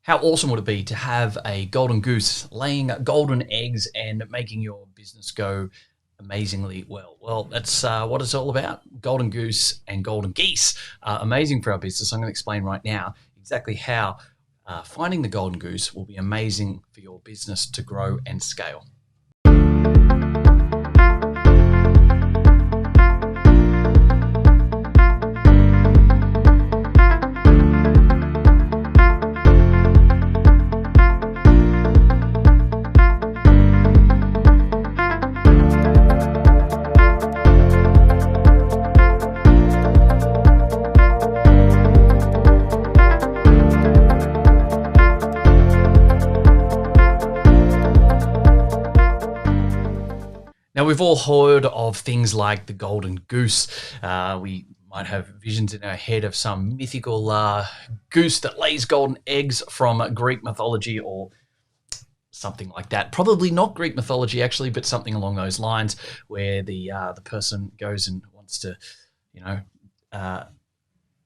How awesome would it be to have a golden goose laying golden eggs and making your business go amazingly well? Well, that's what it's all about. Golden goose and golden geese are amazing for our business. I'm going to explain right now exactly how finding the golden goose will be amazing for your business to grow and scale. Now, we've all heard of things like the golden goose. We might have visions in our head of some mythical goose that lays golden eggs from Greek mythology or something like that. Probably not Greek mythology, actually, but something along those lines where the person goes and wants to,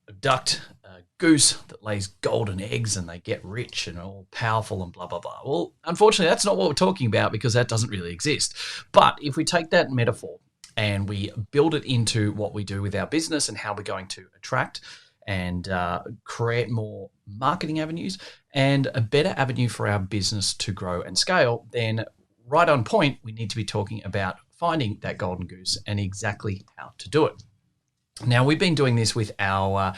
abduct a goose that lays golden eggs and they get rich and all powerful and blah, blah, blah. Well, unfortunately, that's not what we're talking about because that doesn't really exist. But if we take that metaphor and we build it into what we do with our business and how we're going to attract and create more marketing avenues and a better avenue for our business to grow and scale, then right on point, we need to be talking about finding that golden goose and exactly how to do it. Now, we've been doing this with our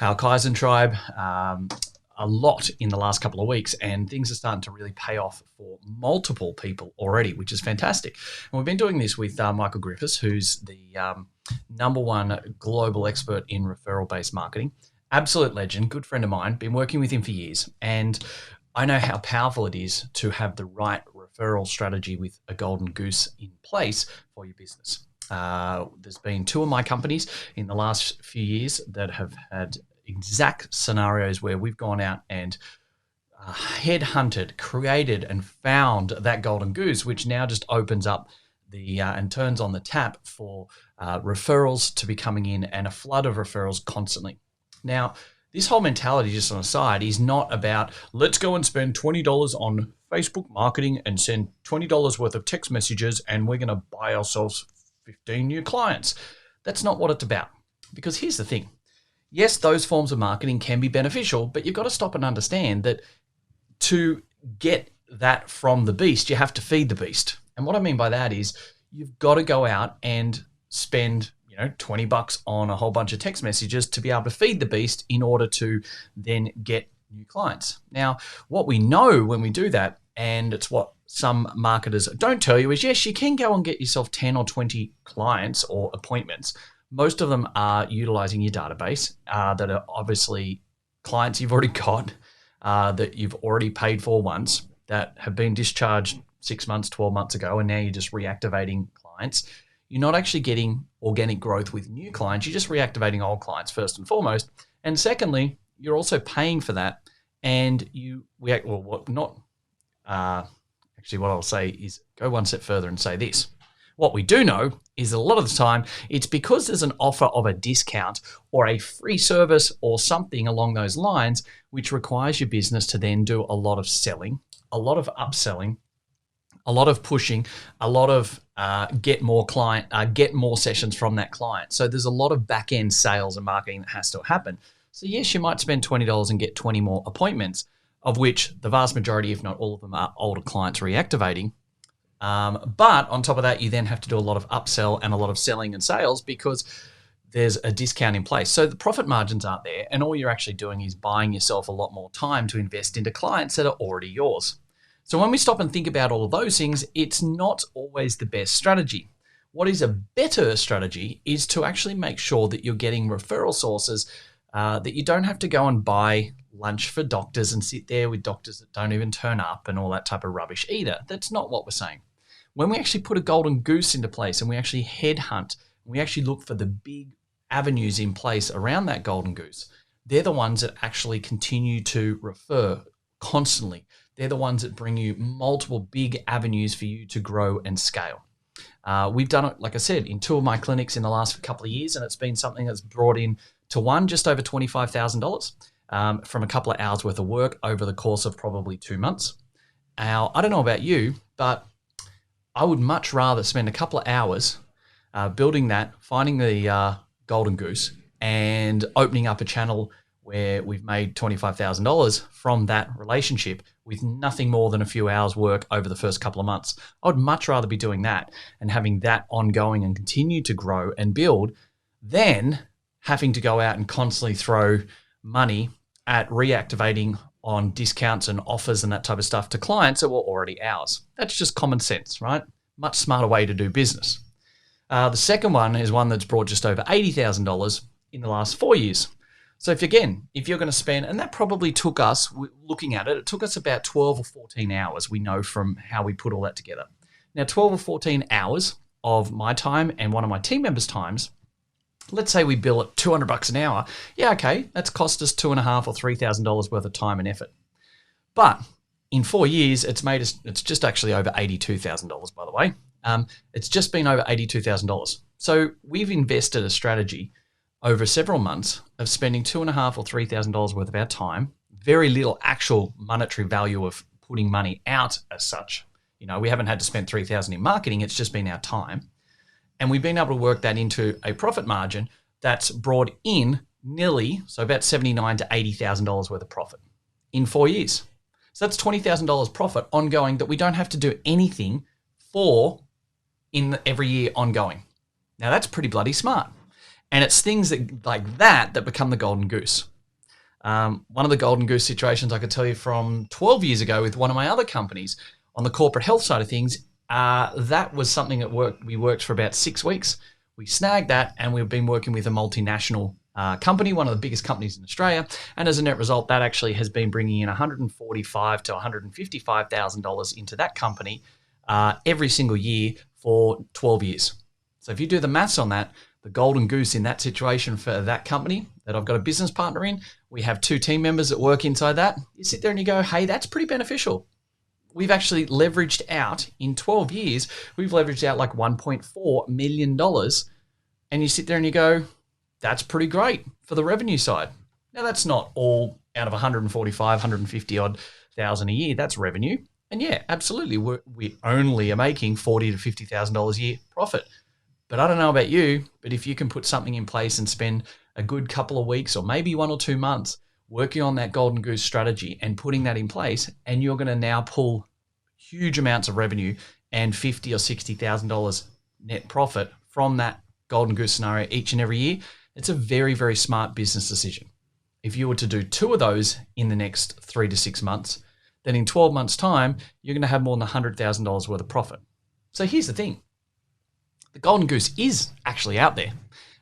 Kaizen tribe a lot in the last couple of weeks, and things are starting to really pay off for multiple people already, which is fantastic. And we've been doing this with Michael Griffiths, who's the number one global expert in referral-based marketing. Absolute legend, good friend of mine, been working with him for years. And I know how powerful it is to have the right referral strategy with a golden goose in place for your business. There's been two of my companies in the last few years that have had exact scenarios where we've gone out and headhunted, created, and found that golden goose, which now just opens up and turns on the tap for referrals to be coming in and a flood of referrals constantly. Now, this whole mentality, just on a side, is not about let's go and spend $20 on Facebook marketing and send $20 worth of text messages and we're going to buy ourselves 15 new clients. That's not what it's about. Because here's the thing. Yes, those forms of marketing can be beneficial, but you've got to stop and understand that to get that from the beast, you have to feed the beast. And what I mean by that is you've got to go out and spend $20 on a whole bunch of text messages to be able to feed the beast in order to then get new clients. Now, what we know when we do that, and it's what some marketers don't tell you, is yes, you can go and get yourself 10 or 20 clients or appointments. Most of them are utilizing your database that are obviously clients you've already got, that you've already paid for once, that have been discharged 6 months, 12 months ago, and now you're just reactivating clients. You're not actually getting organic growth with new clients. You're just reactivating old clients first and foremost. And secondly, you're also paying for that. And actually what I'll say is go one step further and say this. What we do know is that a lot of the time it's because there's an offer of a discount or a free service or something along those lines, which requires your business to then do a lot of selling, a lot of upselling, a lot of pushing, a lot of get more sessions from that client. So there's a lot of back end sales and marketing that has to happen. So yes, you might spend $20 and get 20 more appointments, of which the vast majority, if not all of them, are older clients reactivating. But on top of that, you then have to do a lot of upsell and a lot of selling and sales because there's a discount in place. So the profit margins aren't there, and all you're actually doing is buying yourself a lot more time to invest into clients that are already yours. So when we stop and think about all of those things, it's not always the best strategy. What is a better strategy is to actually make sure that you're getting referral sources that you don't have to go and buy lunch for doctors and sit there with doctors that don't even turn up and all that type of rubbish either. That's not what we're saying. When we actually put a golden goose into place and we actually headhunt, we actually look for the big avenues in place around that golden goose, they're the ones that actually continue to refer constantly. They're the ones that bring you multiple big avenues for you to grow and scale. We've done it, like I said, in 2 of my clinics in the last couple of years, and it's been something that's brought in to one just over $25,000. from a couple of hours worth of work over the course of probably 2 months. Now, I don't know about you, but I would much rather spend a couple of hours building that, finding the Golden Goose, and opening up a channel where we've made $25,000 from that relationship with nothing more than a few hours work over the first couple of months. I would much rather be doing that and having that ongoing and continue to grow and build than having to go out and constantly throw money at reactivating on discounts and offers and that type of stuff to clients that were already ours. That's just common sense, right? Much smarter way to do business. The second one is one that's brought just over $80,000 in the last 4 years. So if you're going to spend, and that probably took us, looking at it, it took us about 12 or 14 hours, we know from how we put all that together. Now, 12 or 14 hours of my time and one of my team members' times, let's say we bill at $200 an hour. Yeah, okay, that's cost us $2,500 or $3,000 worth of time and effort. But in 4 years, it's just actually over $82,000, by the way. It's just been over $82,000. So we've invested a strategy over several months of spending $2,500 or $3,000 worth of our time, very little actual monetary value of putting money out as such. We haven't had to spend $3,000 in marketing. It's just been our time. And we've been able to work that into a profit margin that's brought in nearly, so about $79,000 to $80,000 worth of profit in 4 years. So that's $20,000 profit ongoing that we don't have to do anything for in every year ongoing. Now that's pretty bloody smart. And it's things like that become the Golden Goose. One of the Golden Goose situations I could tell you from 12 years ago with one of my other companies on the corporate health side of things, that was something that we worked for about 6 weeks. We snagged that, and we've been working with a multinational company, one of the biggest companies in Australia. And as a net result, that actually has been bringing in $145,000 to $155,000 into that company every single year for 12 years. So if you do the maths on that, the Golden Goose in that situation for that company that I've got a business partner in, we have 2 team members that work inside that. You sit there and you go, hey, that's pretty beneficial. We've actually leveraged out in 12 years, we've leveraged out like $1.4 million. And you sit there and you go, that's pretty great for the revenue side. Now, that's not all out of 150 odd thousand a year. That's revenue. And yeah, absolutely. We only are making $40,000 to $50,000 a year profit. But I don't know about you, but if you can put something in place and spend a good couple of weeks or maybe 1 or 2 months working on that Golden Goose strategy and putting that in place, and you're going to now pull huge amounts of revenue and $50,000 or $60,000 net profit from that Golden Goose scenario each and every year, it's a very, very smart business decision. If you were to do 2 of those in the next 3 to 6 months, then in 12 months' time, you're going to have more than $100,000 worth of profit. So here's the thing. The Golden Goose is actually out there.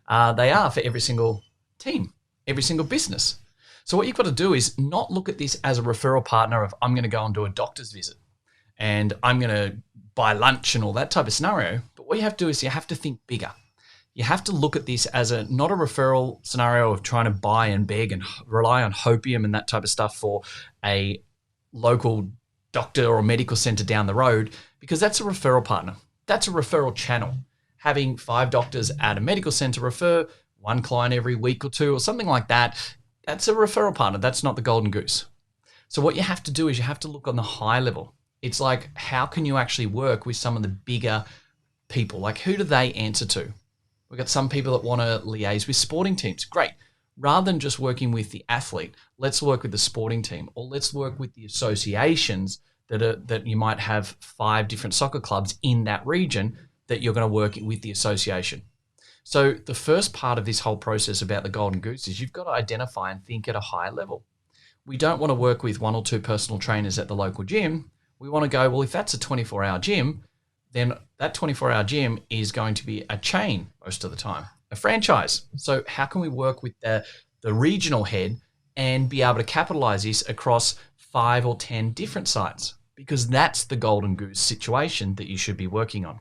They are for every single team, every single business. So what you've got to do is not look at this as a referral partner of I'm going to go and do a doctor's visit and I'm going to buy lunch and all that type of scenario. But what you have to do is you have to think bigger. You have to look at this as not a referral scenario of trying to buy and beg and rely on hopium and that type of stuff for a local doctor or medical center down the road, because that's a referral partner. That's a referral channel. Having 5 doctors at a medical center refer 1 client every week or 2 or something like that, that's a referral partner. That's not the Golden Goose. So what you have to do is you have to look on the high level. It's like, how can you actually work with some of the bigger people? Like, who do they answer to? We've got some people that want to liaise with sporting teams. Great. Rather than just working with the athlete, let's work with the sporting team, or let's work with the associations that you might have 5 different soccer clubs in that region that you're going to work with the association. So the first part of this whole process about the Golden Goose is you've got to identify and think at a high level. We don't want to work with 1 or 2 personal trainers at the local gym. We want to go, well, if that's a 24-hour gym, then that 24-hour gym is going to be a chain most of the time, a franchise. So how can we work with the regional head and be able to capitalize this across 5 or 10 different sites? Because that's the Golden Goose situation that you should be working on.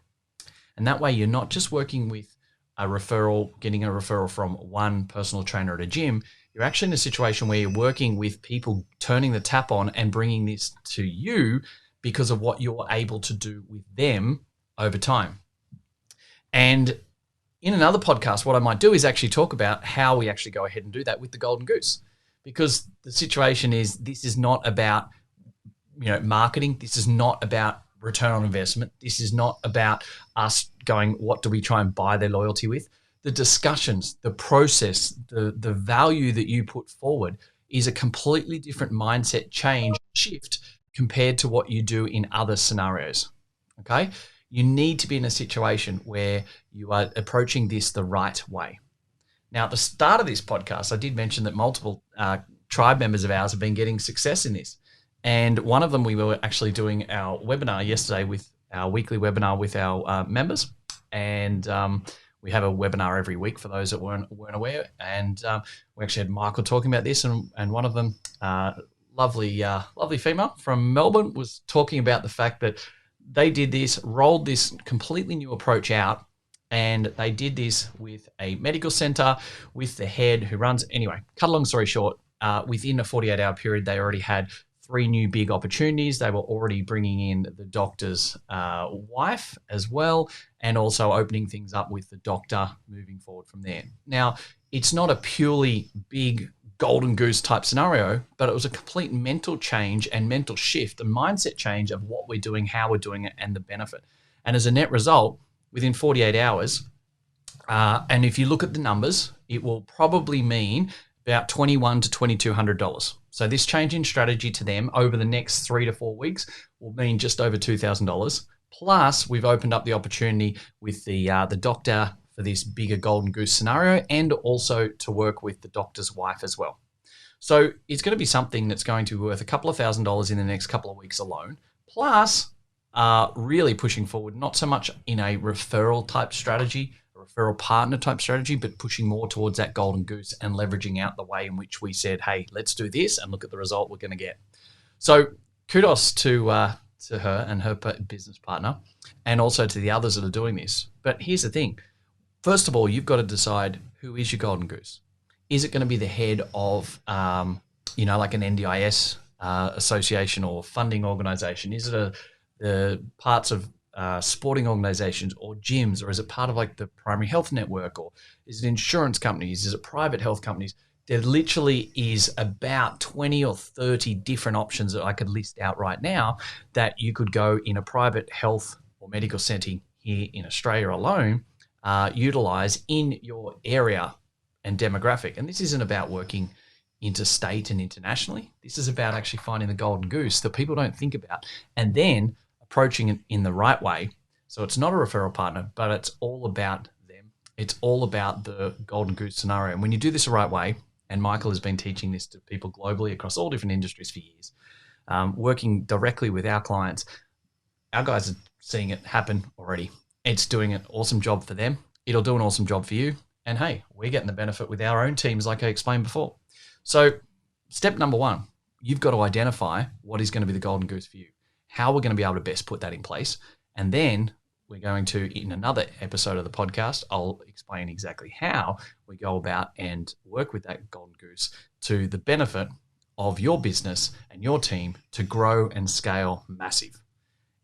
And that way you're not just working with a referral, getting a referral from 1 personal trainer at a gym. You're actually in a situation where you're working with people turning the tap on and bringing this to you because of what you're able to do with them over time. And in another podcast, what I might do is actually talk about how we actually go ahead and do that with the Golden Goose. because the situation is this is not about marketing. This is not about return on investment. This is not about us going, what do we try and buy their loyalty with? The discussions, the process, the value that you put forward is a completely different mindset change, shift compared to what you do in other scenarios. Okay? You need to be in a situation where you are approaching this the right way. Now, at the start of this podcast, I did mention that multiple tribe members of ours have been getting success in this. And one of them, we were actually doing our webinar yesterday with our weekly webinar with our members. And we have a webinar every week for those that weren't aware. And we actually had Michael talking about this. And one of them, lovely female from Melbourne, was talking about the fact that they did this, rolled this completely new approach out. And they did this with a medical center with the head who runs. Anyway, cut a long story short, within a 48-hour period, they already had 3 new big opportunities. They were already bringing in the doctor's wife as well, and also opening things up with the doctor moving forward from there. Now, it's not a purely big golden goose type scenario, but it was a complete mental change and mental shift, a mindset change of what we're doing, how we're doing it, and the benefit. And as a net result, within 48 hours, and if you look at the numbers, it will probably mean about $2,100 to $2,200. So this change in strategy to them over the next 3 to 4 weeks will mean just over $2,000. Plus, we've opened up the opportunity with the doctor for this bigger golden goose scenario, and also to work with the doctor's wife as well. So it's going to be something that's going to be worth a couple of $1,000s in the next couple of weeks alone. Plus, really pushing forward, not so much in a referral type strategy, a referral partner type strategy, but pushing more towards that golden goose and leveraging out the way in which we said, hey, let's do this and look at the result we're going to get. So kudos to her and her business partner, and also to the others that are doing this. But here's the thing. First of all, you've got to decide, who is your golden goose? Is it going to be the head of, like an NDIS association or funding organization? Is it the parts of sporting organizations or gyms, or is it part of like the primary health network, or is it insurance companies? Is it private health companies? There literally is about 20 or 30 different options that I could list out right now that you could go in a private health or medical setting here in Australia alone, utilize in your area and demographic. And this isn't about working interstate and internationally. This is about actually finding the golden goose that people don't think about, and then approaching it in the right way. So it's not a referral partner, but it's all about them. It's all about the golden goose scenario. And when you do this the right way, and Michael has been teaching this to people globally across all different industries for years, working directly with our clients, our guys are seeing it happen already. It's doing an awesome job for them. It'll do an awesome job for you. And hey, we're getting the benefit with our own teams, like I explained before. So step number 1, you've got to identify what is going to be the golden goose for you, how we're going to be able to best put that in place. And then we're going to, in another episode of the podcast, I'll explain exactly how we go about and work with that golden goose to the benefit of your business and your team to grow and scale massive.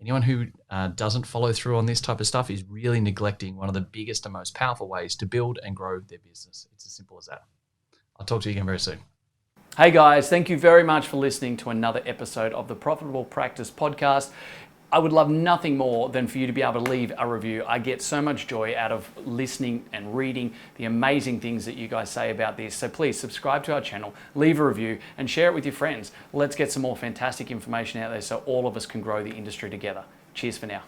Anyone who doesn't follow through on this type of stuff is really neglecting one of the biggest and most powerful ways to build and grow their business. It's as simple as that. I'll talk to you again very soon. Hey guys, thank you very much for listening to another episode of the Profitable Practice Podcast. I would love nothing more than for you to be able to leave a review. I get so much joy out of listening and reading the amazing things that you guys say about this. So please subscribe to our channel, leave a review, and share it with your friends. Let's get some more fantastic information out there so all of us can grow the industry together. Cheers for now.